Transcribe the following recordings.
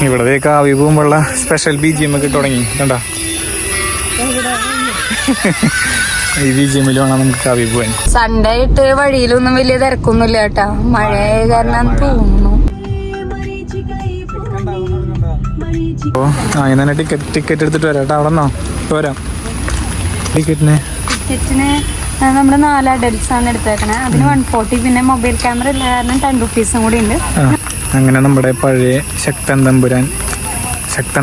ഇവിടെ Kavya പോകുമ്പോഴുള്ള special BGM ഒക്കെ തുടങ്ങി കണ്ടാ. ഈ BGMൽ വേണം നമുക്ക് കാവ്യ പോവാൻ. സൺഡേ ആയിട്ട് വഴിയിലൊന്നും വലിയ തിരക്കൊന്നുമില്ല കേട്ടാ, മഴ കാരണം തോന്നുന്നു. അങ്ങനെ തന്നെ ടിക്കറ്റ് എടുത്തിട്ട് വരാം കേട്ടോ. അവിടെ നിന്നോ പോരാം. ടിക്കറ്റിന് നമ്മള് 4 അഡൽട്സ് ആണ് എടുത്തേക്കണേ. അതിന് 140. പിന്നെ മൊബൈൽ ക്യാമറ ഇല്ല കാരണം 10 rupees കൂടി ഉണ്ട്. അങ്ങനെ നമ്മുടെ പഴയ ശക്തൻ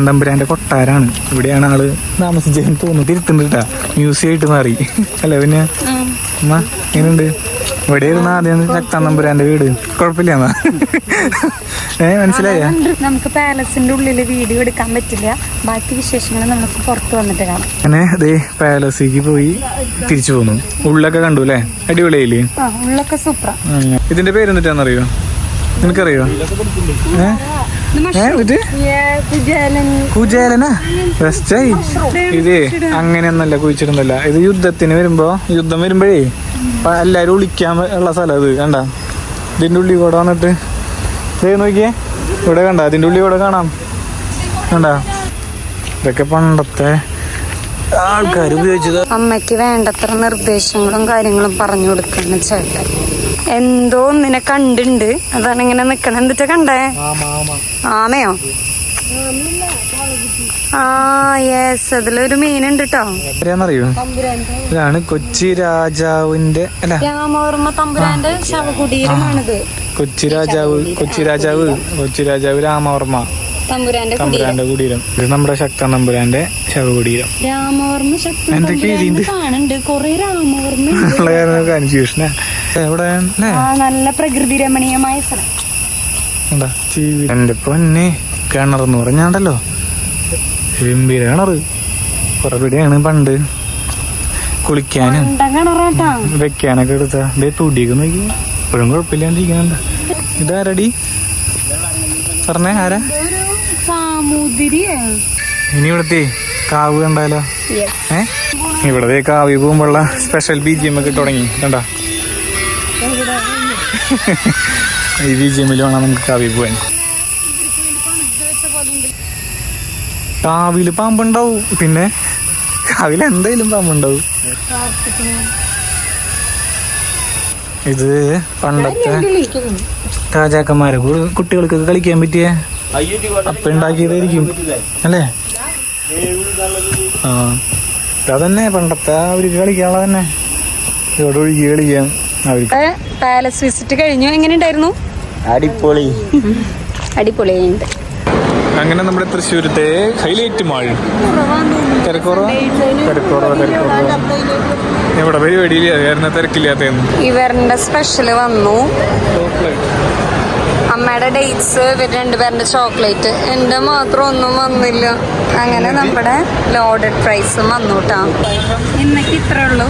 തമ്പുരാന്റെ കൊട്ടാരാണ്. ഇവിടെയാണ് ആള് താമസിച്ചെന്ന് തോന്നുന്നു. തിരുത്തുണ്ട് കേട്ടാ, മ്യൂസിയം ആയിട്ട് മാറി അല്ല. പിന്നെ അമ്മ എങ്ങനെയുണ്ട്? ഇവിടെ ഇരുന്ന ആദ്യം ശക്തൻ തമ്പുരാന്റെ വീട് കുഴപ്പമില്ല മനസ്സിലായ. നമുക്ക് പാലസിന്റെ ഉള്ളില് വീഡിയോ എടുക്കാൻ പറ്റില്ല, ബാക്കി വിശേഷങ്ങൾ നമുക്ക് പുറത്ത് വന്നിട്ട് കാണാം. അങ്ങനെ അതേ പാലസിലേക്ക് പോയി തിരിച്ചു പോന്നു. ഉള്ളൊക്കെ കണ്ടു അല്ലേ? അടിപൊളിയായില്ലേ? ഉള്ളൊക്കെ സൂപ്പർ. ഇതിന്റെ പേര് എന്നിട്ടാന്നറിയോ? നിനക്കറിയോ? കുചേലനാ? ബെസ്റ്റായി. ഇത് അങ്ങനെയൊന്നല്ല കുഴിച്ചിടുന്നല്ല. ഇത് യുദ്ധത്തിന് യുദ്ധം വരുമ്പോഴേ എല്ലാരും ഒളിക്കാൻ ഉള്ള സ്ഥലം. ഇത് കണ്ട, ഇതിന്റെ ഉള്ളിൽ കൂടെ വന്നിട്ട് ഇതേ നോക്കിയേ, ഇവിടെ കണ്ട, അതിന്റെ ഉള്ളിൽ കൂടെ കാണാം. കണ്ട, ഇതൊക്കെ പണ്ടത്തെ ആൾക്കാർ ഉപയോഗിച്ചത്. അമ്മയ്ക്ക് വേണ്ടത്ര നിർദ്ദേശങ്ങളും കാര്യങ്ങളും പറഞ്ഞു കൊടുക്കുന്ന ചേട്ടൻ എന്തോ ഒന്നിനെ കണ്ടുണ്ട്, അതാണ് ഇങ്ങനെ നിക്കണ. എന്നിട്ട് കണ്ടേ? ആമയോ? യെസ്, അതിലൊരു മീനുണ്ട് കേട്ടോ. അറിയോ? ഇതാണ് കൊച്ചി രാജാവിന്റെ അല്ല, രാമവർമ്മ തമ്പുരാന്റെ ശവകുടീരമാണിത്. കൊച്ചി രാജാവ് രാമവർമ്മ തമ്പുരാന്റെ കുടീരം. ഇത് നമ്മുടെ ശക്തൻ തമ്പുരാന്റെ ശവകുടീരം. രാമവർമ്മ കാണുന്നുണ്ട്, കൊറേ രാമവർമ്മ. കൺഫ്യൂഷനാ. എവിടെ നല്ല പ്രകൃതി രമണീയമായ സ്ഥലം. എന്റെ പൊന്നെ, കിണറെന്ന് പറഞ്ഞാണ്ടല്ലോ ഗംഭീര കിണറ്. കുറെ പിടിയാണ് പണ്ട് കുളിക്കാനും വെക്കാനൊക്കെ എടുത്താ. തുടിയൊക്കെ നോക്കി ഇപ്പോഴും കുഴപ്പമില്ലാണ്ടിരിക്കുന്നുണ്ട്. ഇതാരടി പറഞ്ഞേ? ആരാ? ഇനി ഇവിടത്തെ കാവ് കണ്ടാലോ? ഇവിടെ കാവ്യ പോകുമ്പോഴുള്ള സ്പെഷ്യൽ BGM ഒക്കെ തുടങ്ങി കണ്ടാ. ഈ BGMൽ വേണം നമുക്ക് കാവ്യ പോവാൻ. കാവില് പാമ്പുണ്ടാവും, പിന്നെ കാവില് എന്തായാലും പാമ്പുണ്ടാവും. ഇത് പണ്ടത്തെ രാജാക്കന്മാരെ കുട്ടികൾക്കൊക്കെ കളിക്കാൻ പറ്റിയ അപ്പ ഉണ്ടാക്കിയതായിരിക്കും അല്ലേ? അതന്നെ പണ്ടത്തെ അവർക്ക് കളിക്കാനുള്ള തന്നെ. ഇവിടെ ഒഴുകി കളിക്കാം അവർക്ക്. പാലസ് വിസിറ്റ് കഴിഞ്ഞു. എങ്ങനെ ഉണ്ടായിരുന്നു? അടിപൊളിയുണ്ട്. അങ്ങനെ നമ്മുടെ തൃശ്ശൂരത്തെ ഹൈലൈറ്റ് മാൾ. തിരക്കുറവാ. ഇവിടെ പരിപാടിയില്ല കാരണം തിരക്കില്ലാത്തന്ന്. ഇവരുടെ സ്പെഷ്യല് വന്നു. അമ്മയുടെ ഡേറ്റ്സ്, ഇവർ 2 പേരുടെ ചോക്ലേറ്റ്. എന്റെ മാത്രം ഒന്നും വന്നില്ല. അങ്ങനെ നമ്മുടെ ലോഡഡ് ഫ്രൈസും വന്നു കേട്ടോ. ഇന്നൊക്കെ ഇത്രേ ഉള്ളൂ.